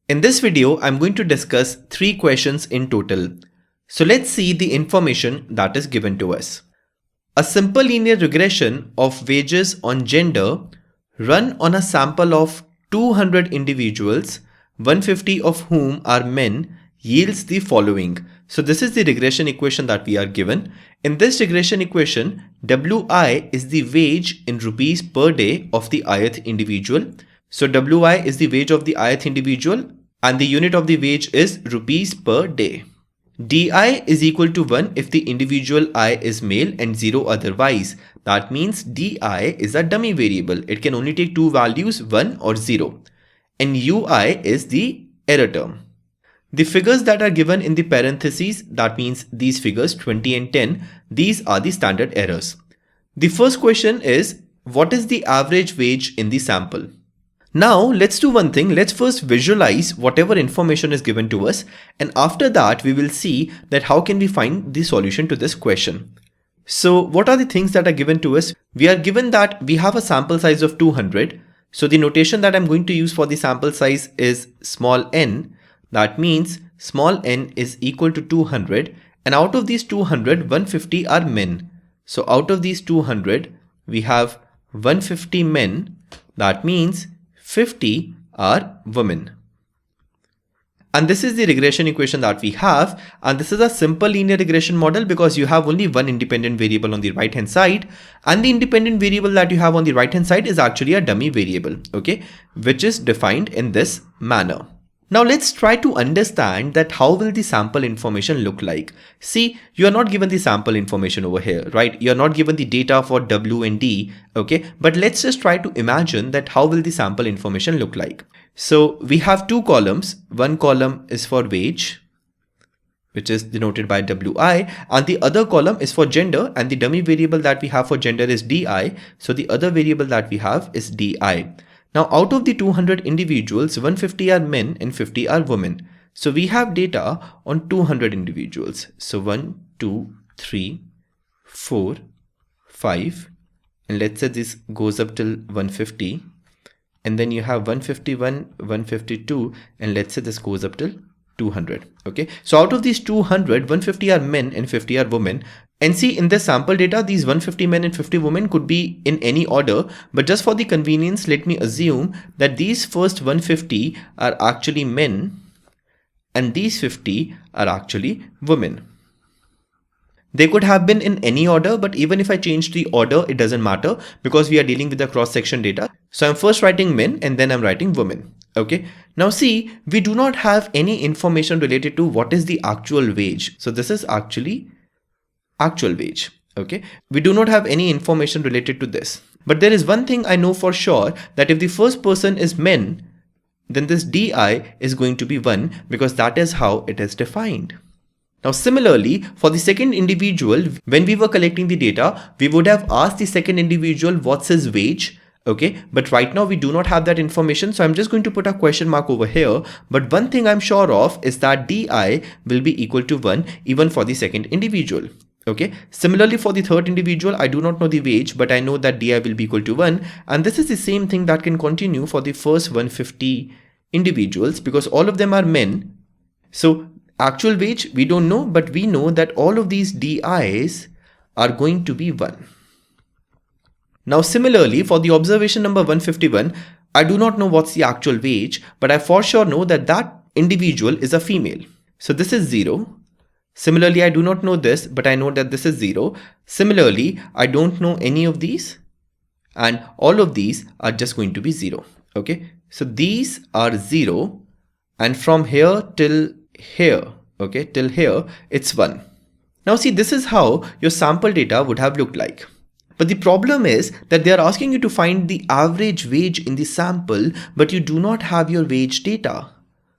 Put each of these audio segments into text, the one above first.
In this video, I'm going to discuss 3 questions in total. So let's see the information that is given to us. A simple linear regression of wages on gender run on a sample of 200 individuals, 150 of whom are men, yields the following. So this is the regression equation that we are given. In this regression equation, WI is the wage in rupees per day of the ith individual. So WI is the wage of the ith individual and the unit of the wage is rupees per day. DI is equal to 1 if the individual I is male and 0 otherwise. That means DI is a dummy variable. It can only take 2 values, 1 or 0. And UI is the error term. The figures that are given in the parentheses, that means these figures 20 and 10, these are the standard errors. The first question is, what is the average wage in the sample? Now let's do one thing. Let's first visualize whatever information is given to us, and after that we will see that how can we find the solution to this question. So what are the things that are given to us? We are given that we have a sample size of 200. So the notation that I'm going to use for the sample size is small n. That means small n is equal to 200, and out of these 200, 150 are men. So out of these 200 we have 150 men. That means 50 are women. And this is the regression equation that we have, and this is a simple linear regression model because you have only one independent variable on the right hand side, and the independent variable that you have on the right hand side is actually a dummy variable, okay, which is defined in this manner. Now let's try to understand that how will the sample information look like. See, you are not given the sample information over here, right? You are not given the data for W and D, okay? But let's just try to imagine that how will the sample information look like. So we have 2 columns. One column is for wage, which is denoted by WI, and the other column is for gender, and the dummy variable that we have for gender is DI. So the other variable that we have is DI. Now out of the 200 individuals, 150 are men and 50 are women. So we have data on 200 individuals. So 1, 2, 3, 4, 5, and let's say this goes up till 150. And then you have 151, 152, and let's say this goes up till 200. Okay, so out of these 200, 150 are men and 50 are women. And see, in the sample data, these 150 men and 50 women could be in any order, but just for the convenience, let me assume that these first 150 are actually men and these 50 are actually women. They could have been in any order, but even if I change the order, it doesn't matter because we are dealing with the cross-section data. So I'm first writing men and then I'm writing women. Okay. Now see, we do not have any information related to what is the actual wage. So this is actually actual wage. Okay. We do not have any information related to this. But there is one thing I know for sure, that if the first person is men, then this DI is going to be 1 because that is how it is defined. Now similarly, for the second individual, when we were collecting the data, we would have asked the second individual what's his wage. Okay, but right now we do not have that information, so I'm just going to put a question mark over here. But one thing I'm sure of is that DI will be equal to 1 even for the second individual. Okay, similarly for the third individual, I do not know the wage, but I know that DI will be equal to 1, and this is the same thing that can continue for the first 150 individuals because all of them are men. So actual wage we don't know, but we know that all of these DIs are going to be 1. Now similarly for the observation number 151, I do not know what's the actual wage, but I for sure know that that individual is a female. So this is 0. Similarly, I do not know this, but I know that this is 0. Similarly, I don't know any of these, and all of these are just going to be 0. Okay, so these are 0, and from here till here, okay, till here, it's 1. Now see, this is how your sample data would have looked like. But the problem is that they are asking you to find the average wage in the sample, but you do not have your wage data.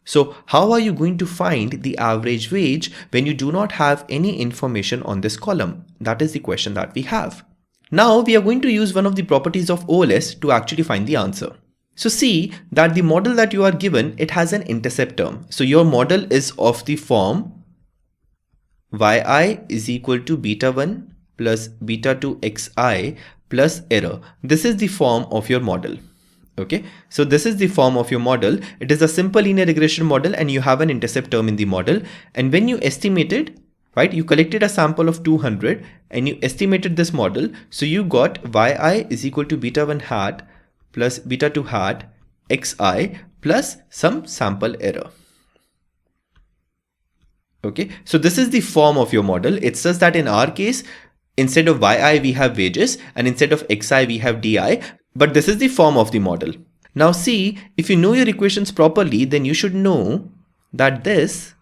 So how are you going to find the average wage when you do not have any information on this column? That is the question that we have. Now we are going to use one of the properties of OLS to actually find the answer. So see that the model that you are given, it has an intercept term. So your model is of the form yi is equal to beta 1 plus beta 2 xi plus error. This is the form of your model. Okay, so this is the form of your model. It is a simple linear regression model and you have an intercept term in the model. And when you estimated, right, you collected a sample of 200 and you estimated this model. So you got yi is equal to beta 1 hat plus beta 2 hat xi plus some sample error. Okay, so this is the form of your model. It's just that in our case, instead of yi we have wages and instead of xi we have di, but this is the form of the model. Now see, if you know your equations properly, then you should know that this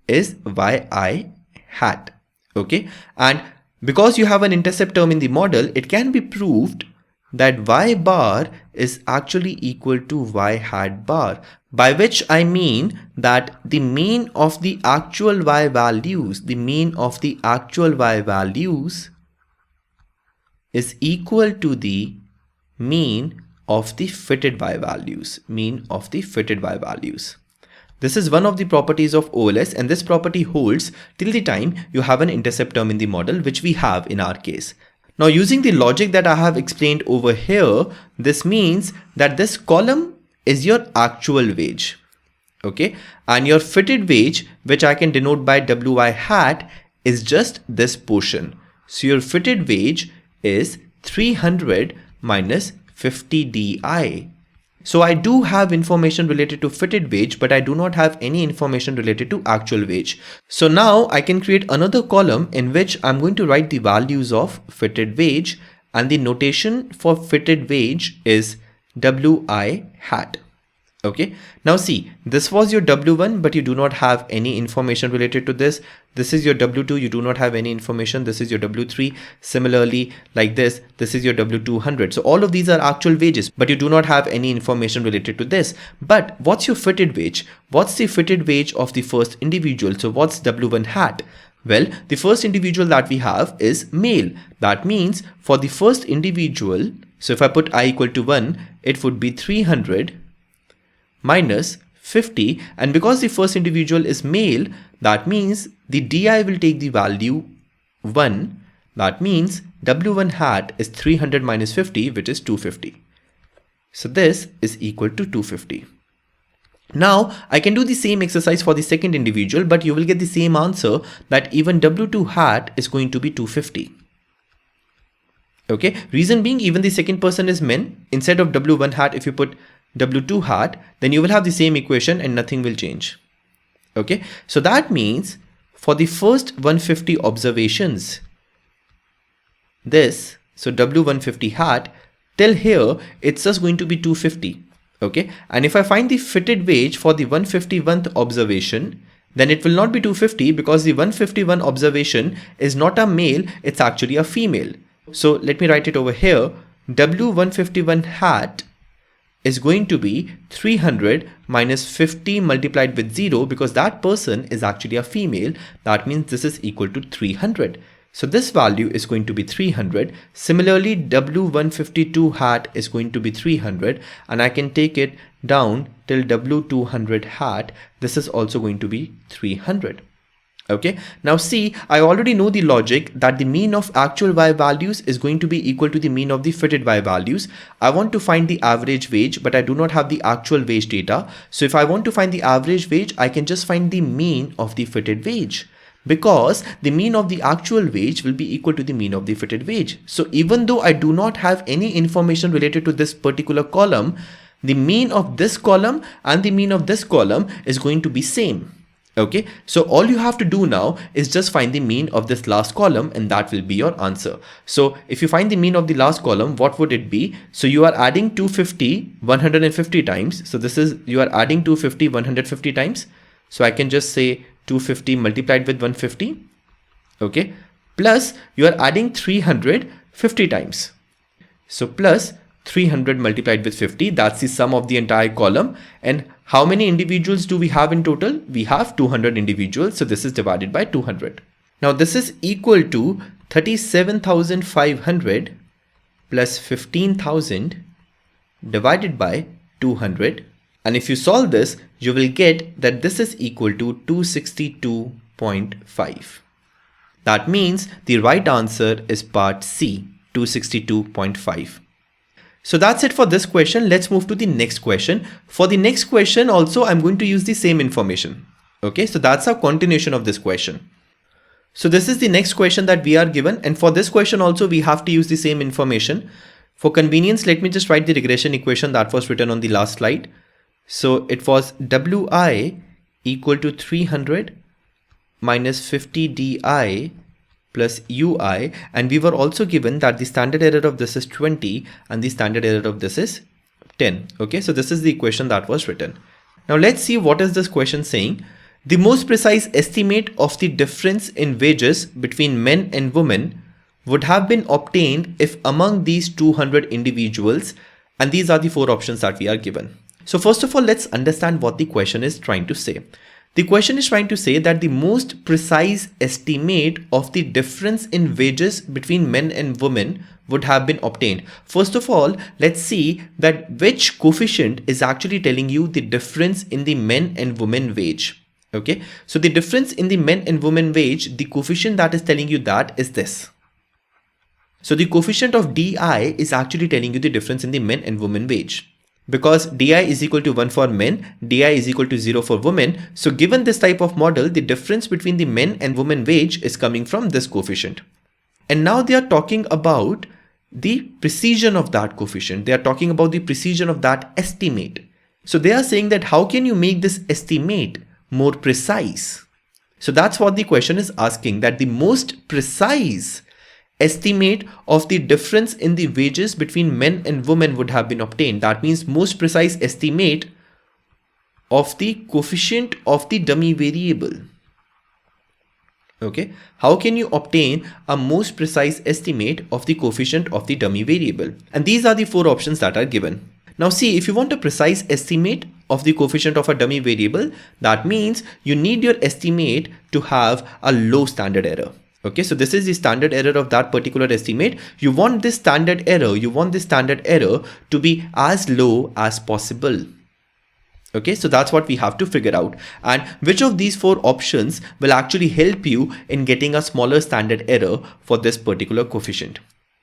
is yi hat. Okay, and because you have an intercept term in the model, it can be proved that y bar is actually equal to y hat bar, by which I mean that the mean of the actual y values, is equal to the mean of the fitted y values, This is one of the properties of OLS, and this property holds till the time you have an intercept term in the model, which we have in our case. Now, using the logic that I have explained over here, this means that this column is your actual wage. Okay, and your fitted wage, which I can denote by wi hat, is just this portion. So your fitted wage is 300 minus 50 di. So I do have information related to fitted wage, but I do not have any information related to actual wage. So now I can create another column in which I'm going to write the values of fitted wage, and the notation for fitted wage is wi hat. Okay, now see, this was your W1, but you do not have any information related to this. This is your W2, you do not have any information. This is your W3. Similarly, like this is your W200. So all of these are actual wages, but you do not have any information related to this. But what's your fitted wage? What's the fitted wage of the first individual? So what's W1 hat? Well, the first individual that we have is male. That means for the first individual, so if I put I equal to 1, it would be 300 minus 50, and because the first individual is male, that means the di will take the value 1. That means W1 hat is 300 minus 50, which is 250. So this is equal to 250. Now I can do the same exercise for the second individual, but you will get the same answer, that even W2 hat is going to be 250. Okay, reason being, even the second person is men. Instead of W1 hat, if you put W2 hat, then you will have the same equation and nothing will change. Okay, so that means for the first 150 observations, so W150 hat, till here it's just going to be 250. Okay, and if I find the fitted wage for the 151st observation, then it will not be 250, because the 151 observation is not a male, it's actually a female. So let me write it over here. W151 hat is going to be 300 minus 50 multiplied with 0, because that person is actually a female. That means this is equal to 300. So this value is going to be 300. Similarly, W152 hat is going to be 300, and I can take it down till W200 hat. This is also going to be 300. Okay, now see, I already know the logic that the mean of actual y values is going to be equal to the mean of the fitted y values. I want to find the average wage, but I do not have the actual wage data. So if I want to find the average wage, I can just find the mean of the fitted wage, because the mean of the actual wage will be equal to the mean of the fitted wage. So even though I do not have any information related to this particular column, the mean of this column and the mean of this column is going to be same. Okay, so all you have to do now is just find the mean of this last column, and that will be your answer. So if you find the mean of the last column, what would it be? So you are adding 250 150 times. So this is, you are adding 250 150 times. So I can just say 250 multiplied with 150. Okay, plus you are adding 300 50 times. So plus 300 multiplied with 50, that's the sum of the entire column. And how many individuals do we have in total? We have 200 individuals. So this is divided by 200. Now this is equal to 37,500 plus 15,000 divided by 200. And if you solve this, you will get that this is equal to 262.5. That means the right answer is part C, 262.5. So that's it for this question. Let's move to the next question. For the next question also, I'm going to use the same information. Okay, so that's a continuation of this question. So this is the next question that we are given, and for this question also we have to use the same information. For convenience, let me just write the regression equation that was written on the last slide. So it was Wi equal to 300 minus 50 di plus ui, and we were also given that the standard error of this is 20 and the standard error of this is 10. Okay, so this is the equation that was written. Now let's see what is this question saying. The most precise estimate of the difference in wages between men and women would have been obtained if among these 200 individuals, and these are the 4 options that we are given. So first of all, let's understand what the question is trying to say. The question is trying to say that the most precise estimate of the difference in wages between men and women would have been obtained. First of all, let's see that which coefficient is actually telling you the difference in the men and women wage. Okay, so the difference in the men and women wage, the coefficient that is telling you that is this. So the coefficient of di is actually telling you the difference in the men and women wage. Because di is equal to 1 for men, di is equal to 0 for women. So given this type of model, the difference between the men and women wage is coming from this coefficient. And now they are talking about the precision of that coefficient. They are talking about the precision of that estimate. So they are saying that how can you make this estimate more precise? So that's what the question is asking, that the most precise estimate of the difference in the wages between men and women would have been obtained. That means most precise estimate of the coefficient of the dummy variable. Okay, how can you obtain a most precise estimate of the coefficient of the dummy variable? And these are the 4 options that are given. Now see, if you want a precise estimate of the coefficient of a dummy variable, that means you need your estimate to have a low standard error. Okay, so this is the standard error of that particular estimate. You want this standard error, to be as low as possible. Okay, so that's what we have to figure out. And which of these 4 options will actually help you in getting a smaller standard error for this particular coefficient?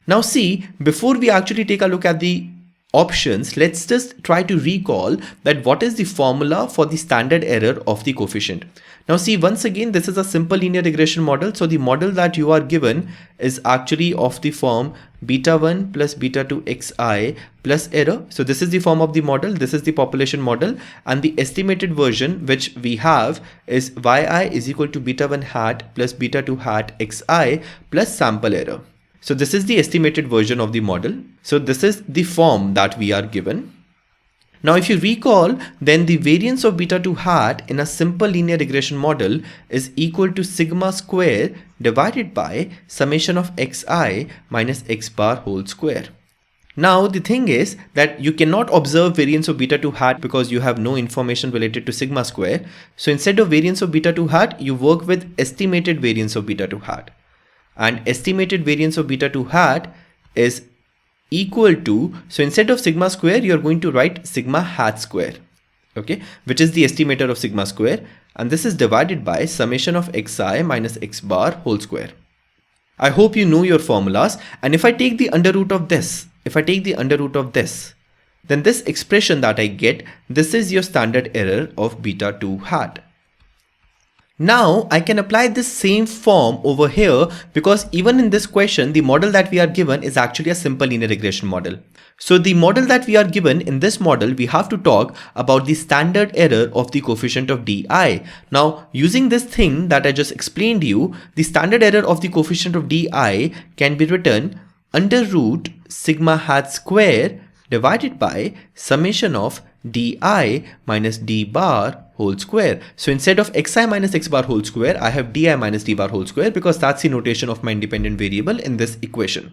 Now see, before we actually take a look at the options, let's just try to recall that what is the formula for the standard error of the coefficient. Now see, once again, this is a simple linear regression model. So the model that you are given is actually of the form beta 1 plus beta 2 xi plus error. So this is the form of the model. This is the population model, and the estimated version which we have is yi is equal to beta 1 hat plus beta 2 hat xi plus sample error. So this is the estimated version of the model. So this is the form that we are given. Now if you recall, then the variance of beta 2 hat in a simple linear regression model is equal to sigma square divided by summation of xi minus x bar whole square. Now the thing is that you cannot observe variance of beta 2 hat because you have no information related to sigma square. So instead of variance of beta 2 hat, you work with estimated variance of beta 2 hat. And estimated variance of beta 2 hat is equal to, so instead of sigma square, you're going to write sigma hat square, okay, which is the estimator of sigma square, and this is divided by summation of xi minus x bar whole square. I hope you know your formulas, and if I take the under root of this, then this expression that I get, this is your standard error of beta 2 hat. Now I can apply this same form over here, because even in this question, the model that we are given is actually a simple linear regression model. So the model that we are given, in this model, we have to talk about the standard error of the coefficient of di. Now using this thing that I just explained you, the standard error of the coefficient of di can be written under root sigma hat square divided by summation of di minus d bar whole square. So instead of xi minus x bar whole square, I have di minus d bar whole square, because that's the notation of my independent variable in this equation.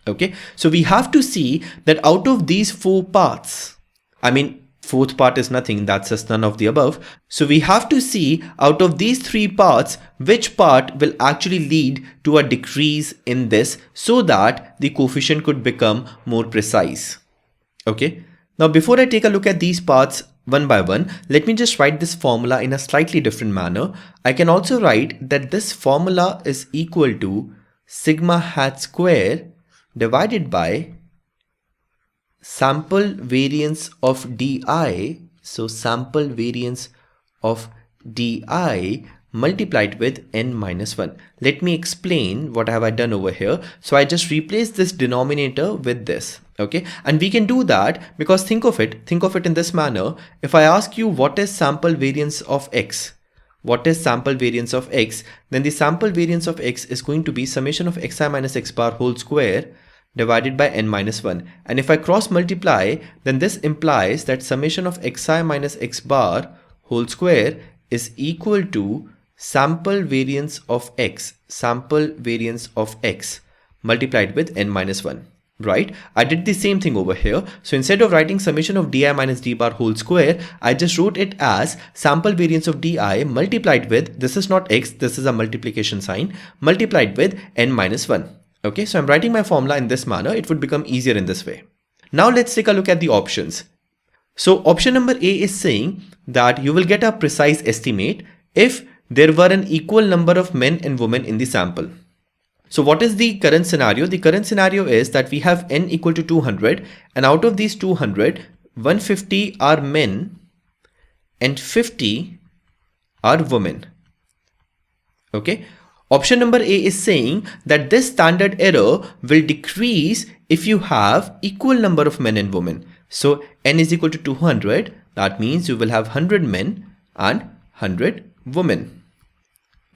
Okay, so we have to see that out of these 4 parts, I mean, fourth part is nothing, that's just none of the above. So we have to see out of these 3 parts, which part will actually lead to a decrease in this, so that the coefficient could become more precise. Okay, now before I take a look at these parts one by one, let me just write this formula in a slightly different manner. I can also write that this formula is equal to sigma hat square divided by sample variance of di, so sample variance of di multiplied with n minus 1. Let me explain what have I done over here. So I just replaced this denominator with this, okay? And we can do that because think of it in this manner. If I ask you what is sample variance of x, what is sample variance of x, then the sample variance of x is going to be summation of xi minus x bar whole square divided by n minus 1. And if I cross multiply, then this implies that summation of xi minus x bar whole square is equal to sample variance of x multiplied with n minus 1, right? I did the same thing over here. So instead of writing summation of di minus d bar whole square, I just wrote it as sample variance of di multiplied with, this is not x, this is a multiplication sign, multiplied with n minus 1. Okay, so I'm writing my formula in this manner. It would become easier in this way. Now let's take a look at the options. So option number A is saying that you will get a precise estimate if there were an equal number of men and women in the sample. So what is the current scenario? The current scenario is that we have n equal to 200, and out of these 200, 150 are men and 50 are women. Okay. Option number A is saying that this standard error will decrease if you have equal number of men and women. So n is equal to 200. That means you will have 100 men and 100 women.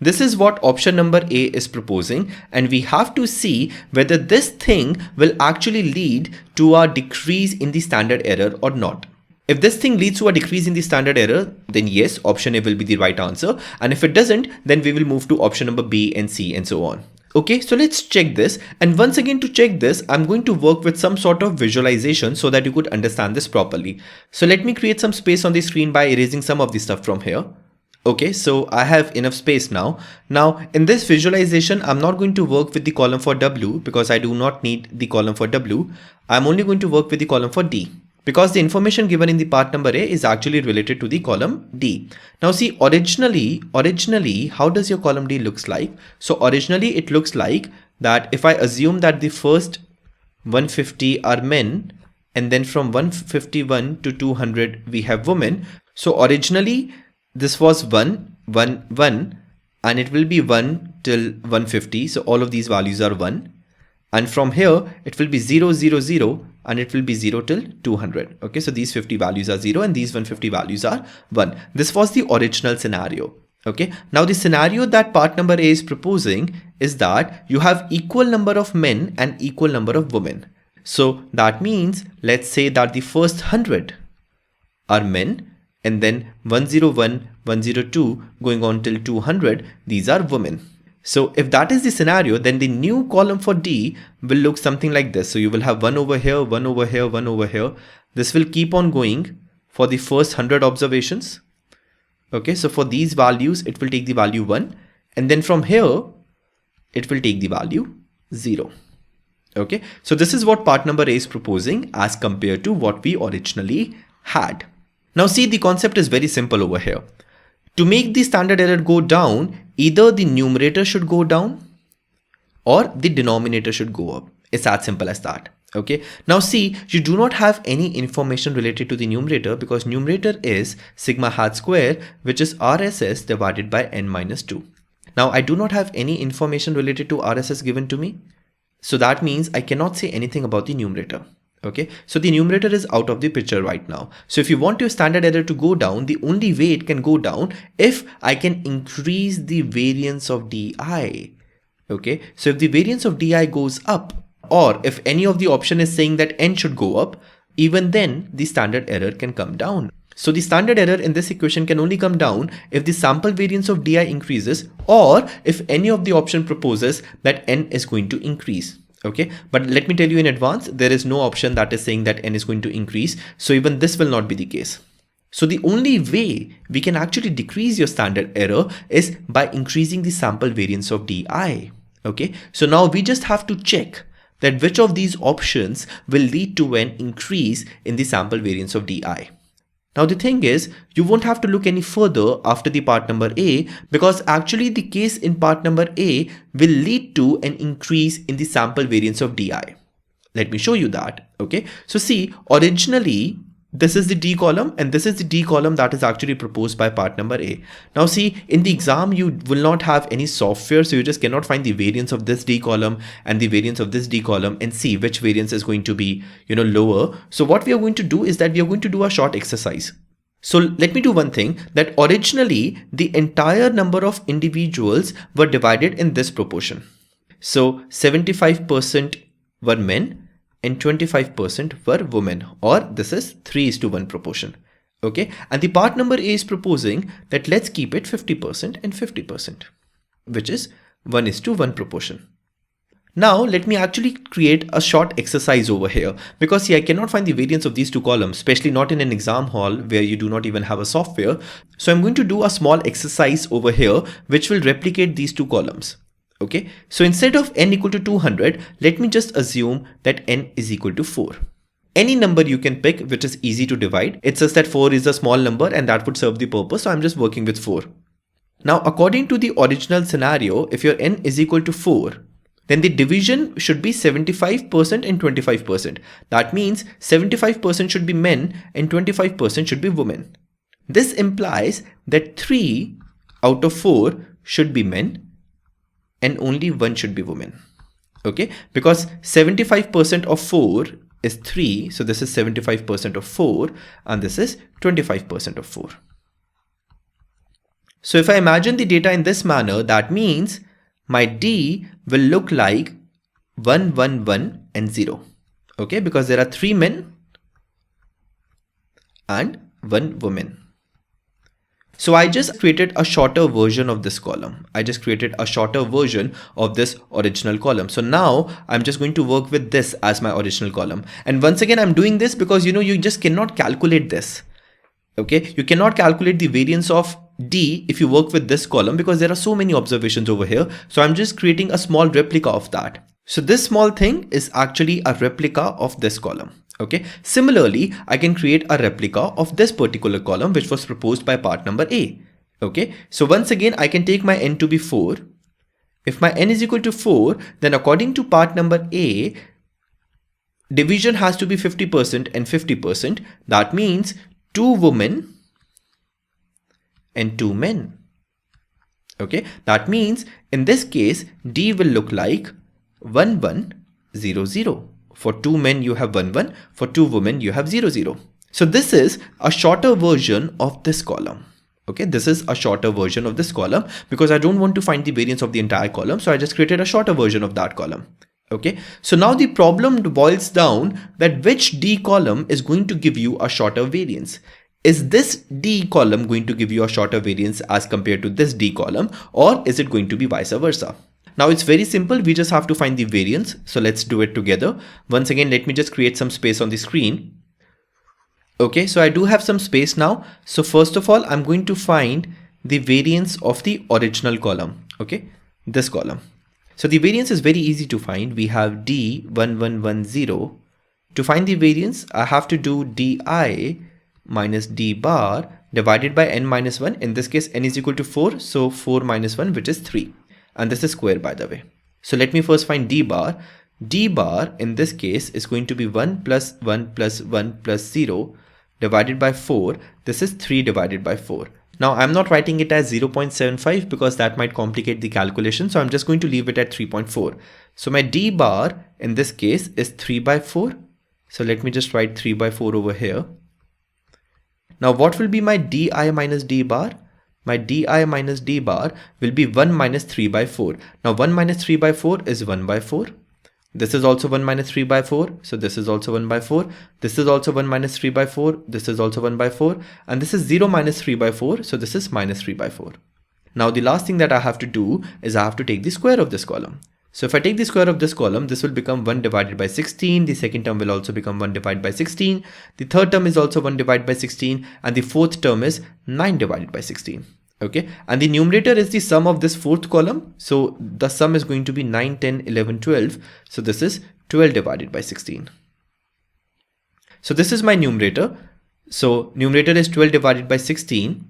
This is what option number A is proposing, and we have to see whether this thing will actually lead to a decrease in the standard error or not. If this thing leads to a decrease in the standard error, then yes, option A will be the right answer. And if it doesn't, then we will move to option number B and C and so on. Okay, so let's check this. And once again, to check this, I'm going to work with some sort of visualization so that you could understand this properly. So let me create some space on the screen by erasing some of the stuff from here. Okay, so I have enough space now. Now in this visualization, I'm not going to work with the column for W because I do not need the column for W. I'm only going to work with the column for D, because the information given in the part number A is actually related to the column D. Now see, originally, how does your column D looks like? So originally it looks like that if I assume that the first 150 are men, and then from 151 to 200 we have women. So originally this was 1, 1, 1, and it will be 1 till 150. So all of these values are 1. And from here, it will be 0, 0, 0, and it will be 0 till 200. Okay, so these 50 values are 0 and these 150 values are 1. This was the original scenario. Okay, now the scenario that part number A is proposing is that you have equal number of men and equal number of women. So that means, let's say that the first 100 are men, and then 101, 102 going on till 200, these are women. So if that is the scenario, then the new column for D will look something like this. So you will have 1 over here, 1 over here, 1 over here. This will keep on going for the first 100 observations. Okay, so for these values, it will take the value 1. And then from here, it will take the value 0. Okay, so this is what part number A is proposing as compared to what we originally had. Now see, the concept is very simple over here. To make the standard error go down, either the numerator should go down or the denominator should go up. It's as simple as that. Okay. Now see, you do not have any information related to the numerator because numerator is sigma hat square, which is RSS divided by n minus 2. Now I do not have any information related to RSS given to me. So that means I cannot say anything about the numerator. Okay, so the numerator is out of the picture right now. So if you want your standard error to go down, the only way it can go down if I can increase the variance of DI. Okay, so if the variance of DI goes up, or if any of the option is saying that n should go up, even then the standard error can come down. So the standard error in this equation can only come down if the sample variance of DI increases, or if any of the option proposes that n is going to increase. Okay, but let me tell you in advance, there is no option that is saying that n is going to increase. So even this will not be the case. So the only way we can actually decrease your standard error is by increasing the sample variance of DI. Okay, so now we just have to check that which of these options will lead to an increase in the sample variance of DI. Now the thing is, you won't have to look any further after the part number A, because actually the case in part number A will lead to an increase in the sample variance of DI. Let me show you that. Okay, so see, originally this is the D column and this is the D column that is actually proposed by part number A. Now see, in the exam you will not have any software, so you just cannot find the variance of this D column and the variance of this D column and see which variance is going to be, lower. So what we are going to do is that we are going to do a short exercise. So let me do one thing, that originally the entire number of individuals were divided in this proportion. So 75% were men and 25% were women, or this is 3:1 proportion. Okay, and the part number A is proposing that let's keep it 50% and 50%, which is 1:1 proportion. Now let me actually create a short exercise over here, because see, I cannot find the variance of these two columns, especially not in an exam hall where you do not even have a software. So I'm going to do a small exercise over here which will replicate these two columns. Okay, so instead of n equal to 200, let me just assume that n is equal to 4. Any number you can pick which is easy to divide. It's just that 4 is a small number and that would serve the purpose, so I'm just working with 4. Now according to the original scenario, if your n is equal to 4, then the division should be 75% and 25%. That means 75% should be men and 25% should be women. This implies that 3 out of 4 should be men and only 1 should be women. Okay, because 75% of 4 is 3, so this is 75% of 4 and this is 25% of 4. So if I imagine the data in this manner, that means my D will look like 1, 1, 1 and 0. Okay, because there are 3 men and 1 woman. So I just created a shorter version of this column. I just created a shorter version of this original column. So now I'm just going to work with this as my original column. And once again, I'm doing this because you just cannot calculate this. Okay, you cannot calculate the variance of D if you work with this column because there are so many observations over here. So I'm just creating a small replica of that. So this small thing is actually a replica of this column. Okay, similarly, I can create a replica of this particular column which was proposed by part number A. Okay, so once again, I can take my n to be 4. If my n is equal to 4, then according to part number A, division has to be 50% and 50%. That means 2 women and 2 men. Okay, that means in this case, D will look like 1, 1, 0, 0. For 2 men, you have 1, 1. For 2 women, you have 0, 0. So this is a shorter version of this column. Okay, this is a shorter version of this column because I don't want to find the variance of the entire column. So I just created a shorter version of that column. Okay, so now the problem boils down that which D column is going to give you a shorter variance. Is this D column going to give you a shorter variance as compared to this D column, or is it going to be vice versa? Now it's very simple. We just have to find the variance. So let's do it together. Once again, let me just create some space on the screen. Okay, so I do have some space now. So first of all, I'm going to find the variance of the original column. Okay, this column. So the variance is very easy to find. We have D1110. To find the variance, I have to do Di minus D bar divided by n minus 1. In this case, n is equal to 4. So 4 minus 1, which is 3. And this is square, by the way. So let me first find D bar. D bar in this case is going to be 1 plus 1 plus 1 plus 0 divided by 4. This is 3 divided by 4. Now I'm not writing it as 0.75 because that might complicate the calculation. So I'm just going to leave it at 3.4. So my D bar in this case is 3 by 4. So let me just write 3 by 4 over here. Now what will be my Di minus D bar? My Di minus D bar will be 1 minus 3 by 4. Now 1 minus 3 by 4 is 1 by 4. This is also 1 minus 3 by 4. So this is also 1 by 4. This is also 1 minus 3 by 4. This is also 1 by 4. And this is 0 minus 3 by 4. So this is minus 3 by 4. Now the last thing that I have to do is I have to take the square of this column. So if I take the square of this column, this will become 1 divided by 16. The second term will also become 1 divided by 16. The third term is also 1 divided by 16. And the fourth term is 9 divided by 16. Okay, and the numerator is the sum of this fourth column. So the sum is going to be 9, 10, 11, 12. So this is 12 divided by 16. So this is my numerator. So numerator is 12 divided by 16.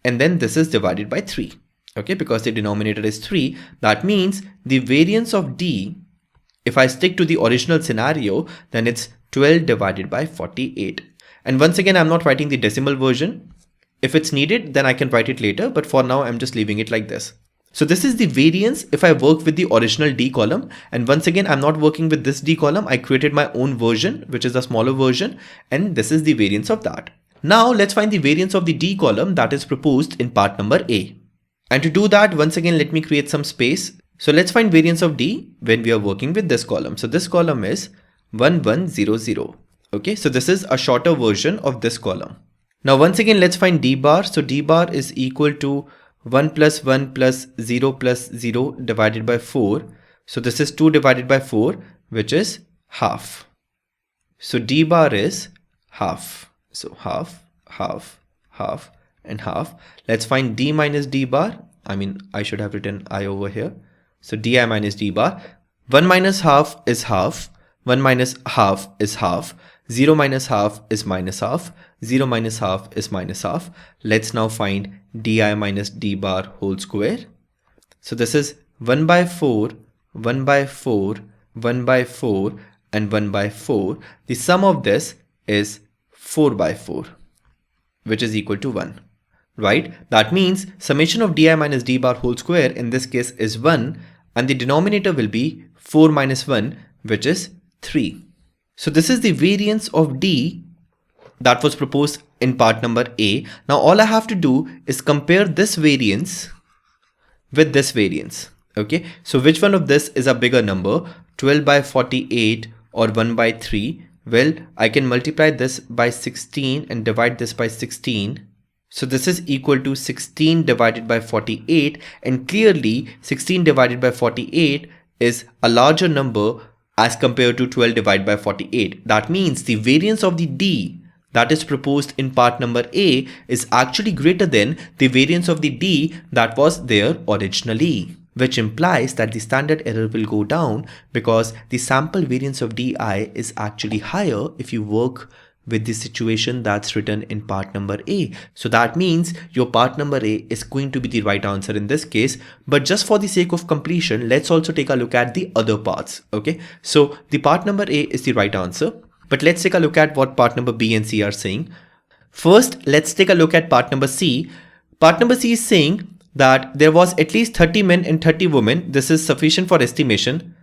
And then this is divided by 3. Okay, because the denominator is 3. That means the variance of D If I stick to the original scenario, then it's 12 divided by 48. And once again, I'm not writing the decimal version. If it's needed, then I can write it later, but for now, I'm just leaving it like this. So this is the variance if I work with the original D column. And once again, I'm not working with this D column. I created my own version, which is a smaller version. And this is the variance of that. Now let's find the variance of the D column that is proposed in part number A. And to do that, once again, let me create some space. So let's find variance of D when we are working with this column. So this column is 1100. Okay, so this is a shorter version of this column. Now once again, let's find D bar. So D bar is equal to 1 plus 1 plus 0 plus 0 divided by 4. So this is 2 divided by 4, which is half. So D bar is half. So half, half, half, and half. Let's find D minus D bar. I should have written I over here. So Di minus D bar. 1 minus half is half. 1 minus half is half. 0 minus half is minus half. 0 minus half is minus half. Let's now find Di minus D bar whole square. So this is 1 by 4, 1 by 4, 1 by 4, and 1 by 4. The sum of this is 4 by 4, which is equal to 1. Right? That means summation of Di minus D bar whole square in this case is 1, and the denominator will be 4 minus 1, which is 3. So this is the variance of D that was proposed in part number A. Now all I have to do is compare this variance with this variance. Okay, so which one of this is a bigger number, 12 by 48 or 1 by 3? Well, I can multiply this by 16 and divide this by 16. So this is equal to 16 divided by 48, and clearly 16 divided by 48 is a larger number as compared to 12 divided by 48. That means the variance of the D that is proposed in part number A is actually greater than the variance of the D that was there originally, which implies that the standard error will go down because the sample variance of Di is actually higher if you work with the situation that's written in part number A. So that means your part number A is going to be the right answer in this case. But just for the sake of completion, let's also take a look at the other parts. Okay, so the part number A is the right answer. But let's take a look at what part number B and C are saying. First, let's take a look at part number C. Part number C is saying that there was at least 30 men and 30 women. This is sufficient for estimation.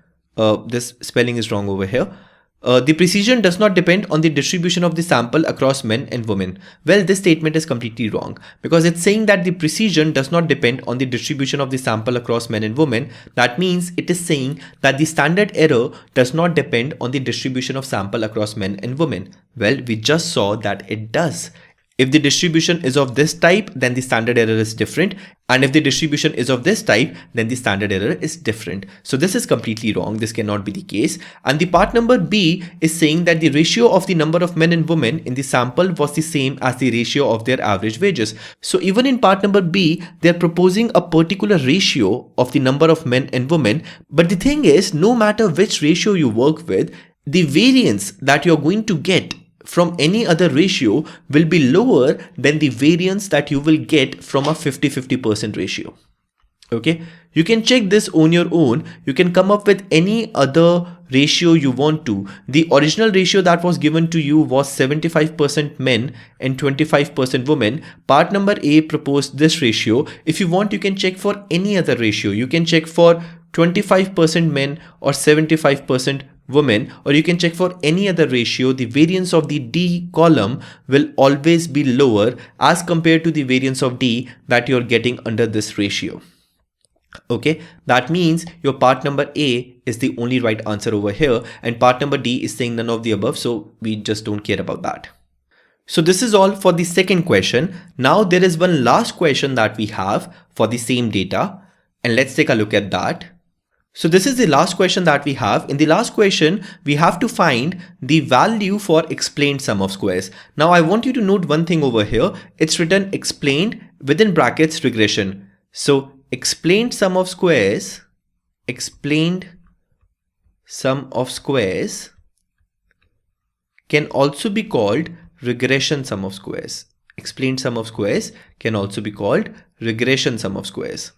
This spelling is wrong over here. The precision does not depend on the distribution of the sample across men and women. Well, this statement is completely wrong because it's saying that the precision does not depend on the distribution of the sample across men and women. That means it is saying that the standard error does not depend on the distribution of sample across men and women. Well, we just saw that it does. If the distribution is of this type, then the standard error is different. And if the distribution is of this type, then the standard error is different. So this is completely wrong. This cannot be the case. And the part number B is saying that the ratio of the number of men and women in the sample was the same as the ratio of their average wages. So even in part number B, they're proposing a particular ratio of the number of men and women. But the thing is, no matter which ratio you work with, the variance that you're going to get from any other ratio will be lower than the variance that you will get from a 50-50% ratio. Okay, you can check this on your own. You can come up with any other ratio you want to. The original ratio that was given to you was 75% men and 25% women. Part number A proposed this ratio. If you want, you can check for any other ratio. You can check for 25% men or 75% women, or you can check for any other ratio. The variance of the D column will always be lower as compared to the variance of D that you're getting under this ratio. Okay, that means your part number A is the only right answer over here, and part number D is saying none of the above, so we just don't care about that. So this is all for the second question. Now there is one last question that we have for the same data, and let's take a look at that. So this is the last question that we have. In the last question, we have to find the value for explained sum of squares. Now I want you to note one thing over here. It's written explained within brackets regression. So explained sum of squares, can also be called regression sum of squares. Explained sum of squares can also be called regression sum of squares.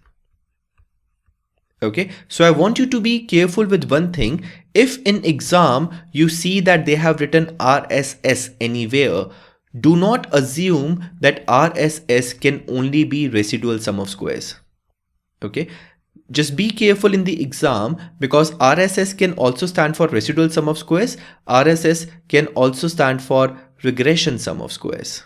Okay, so I want you to be careful with one thing. If in exam you see that they have written RSS anywhere, do not assume that RSS can only be residual sum of squares. Okay, just be careful in the exam, because RSS can also stand for residual sum of squares. RSS can also stand for regression sum of squares.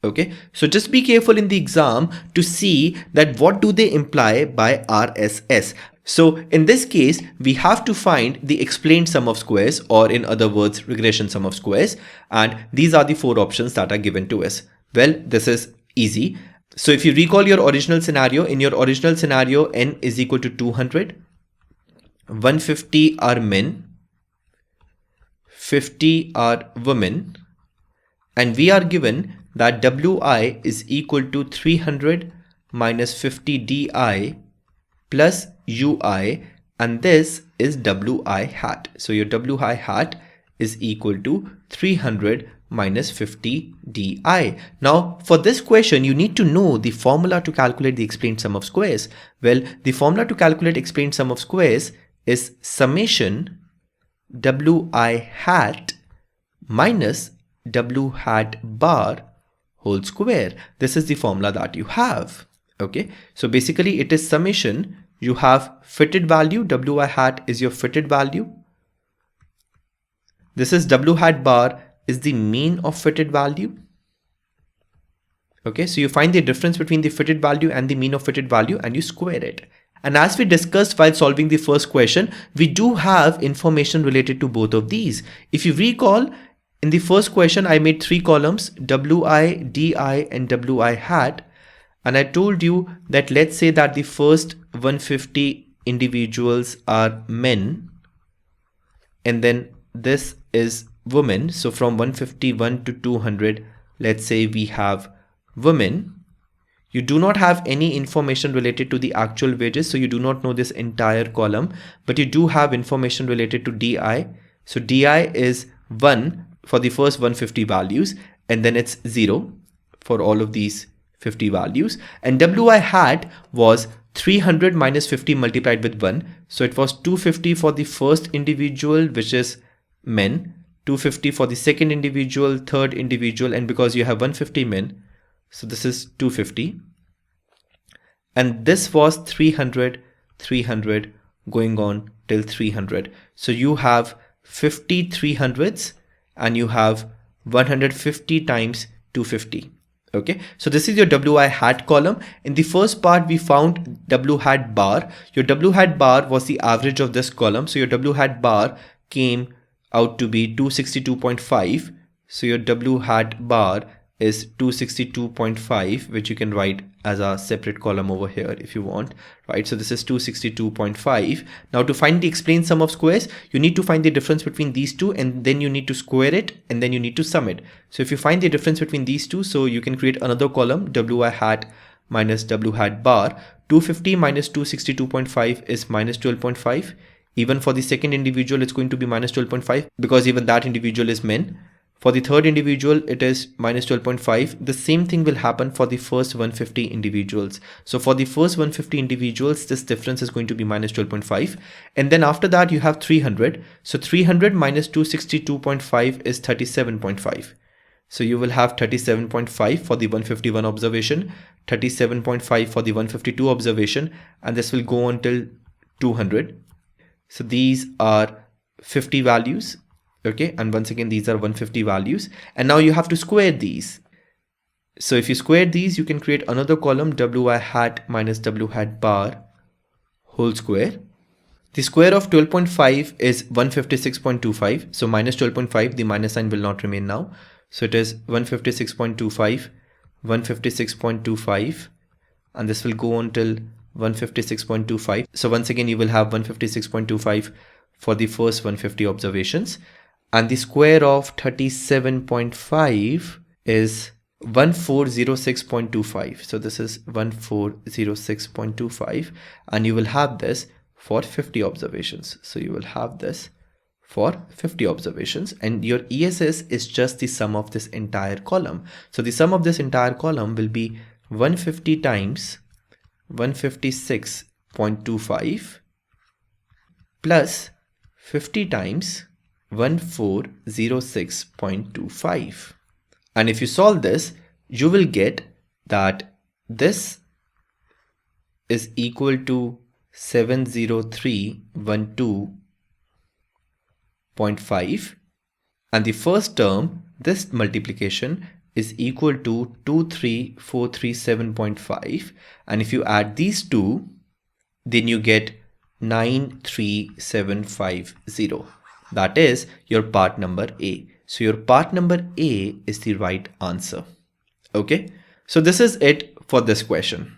Okay, so just be careful in the exam to see that what do they imply by RSS. So in this case, we have to find the explained sum of squares, or in other words, regression sum of squares. And these are the four options that are given to us. Well, this is easy. So if you recall your original scenario, in your original scenario, n is equal to 200, 150 are men, 50 are women, and we are given that Wi is equal to 300 minus 50 di plus ui, and this is Wi hat. So your Wi hat is equal to 300 minus 50 di. Now for this question, you need to know the formula to calculate the explained sum of squares. Well, the formula to calculate explained sum of squares is summation Wi hat minus W hat bar whole square. This is the formula that you have. Okay, so basically it is summation. You have fitted value, Wi hat is your fitted value. This is W hat bar is the mean of fitted value. Okay, so you find the difference between the fitted value and the mean of fitted value and you square it. And as we discussed while solving the first question, we do have information related to both of these. If you recall, in the first question, I made three columns, Wi, Di, and Wi hat. And I told you that let's say that the first 150 individuals are men, and then this is women. So from 151 to 200, let's say we have women. You do not have any information related to the actual wages, so you do not know this entire column, but you do have information related to Di. So Di is 1 for the first 150 values, and then it's 0 for all of these 50 values. And Wi hat was 300 minus 50 multiplied with 1. So it was 250 for the first individual, which is men, 250 for the second individual, third individual, and because you have 150 men, so this is 250. And this was 300, 300 going on till 300. So you have 50 300s and you have 150 times 250. Okay, so this is your Wi hat column. In the first part, we found W hat bar. Your W hat bar was the average of this column. So your W hat bar came out to be 262.5. So your W hat bar is 262.5, which you can write as a separate column over here if you want, right? So this is 262.5. Now to find the explained sum of squares, you need to find the difference between these two, and then you need to square it, and then you need to sum it. So if you find the difference between these two, so you can create another column, Wi hat minus W hat bar. 250 minus 262.5 is minus 12.5. Even for the second individual, it's going to be minus 12.5 because even that individual is men. For the third individual, it is minus 12.5. The same thing will happen for the first 150 individuals. So for the first 150 individuals, this difference is going to be minus 12.5. And then after that, you have 300. So 300 minus 262.5 is 37.5. So you will have 37.5 for the 151 observation, 37.5 for the 152 observation, and this will go on till 200. So these are 50 values. Okay, and once again, these are 150 values. And now you have to square these. So if you square these, you can create another column, Wi hat minus W hat bar whole square. The square of 12.5 is 156.25. So minus 12.5, the minus sign will not remain now. So it is 156.25, 156.25, and this will go on till 156.25. So once again, you will have 156.25 for the first 150 observations. And the square of 37.5 is 1406.25. So this is 1406.25, and you will have this for 50 observations. So you will have this for 50 observations, and your ESS is just the sum of this entire column. So the sum of this entire column will be 150 times 156.25 plus 50 times 1406.25. And if you solve this, you will get that this is equal to 70312.5, and the first term, this multiplication, is equal to 23437.5, and if you add these two, then you get 93750. That is your part number A. So your part number A is the right answer. Okay, so this is it for this question.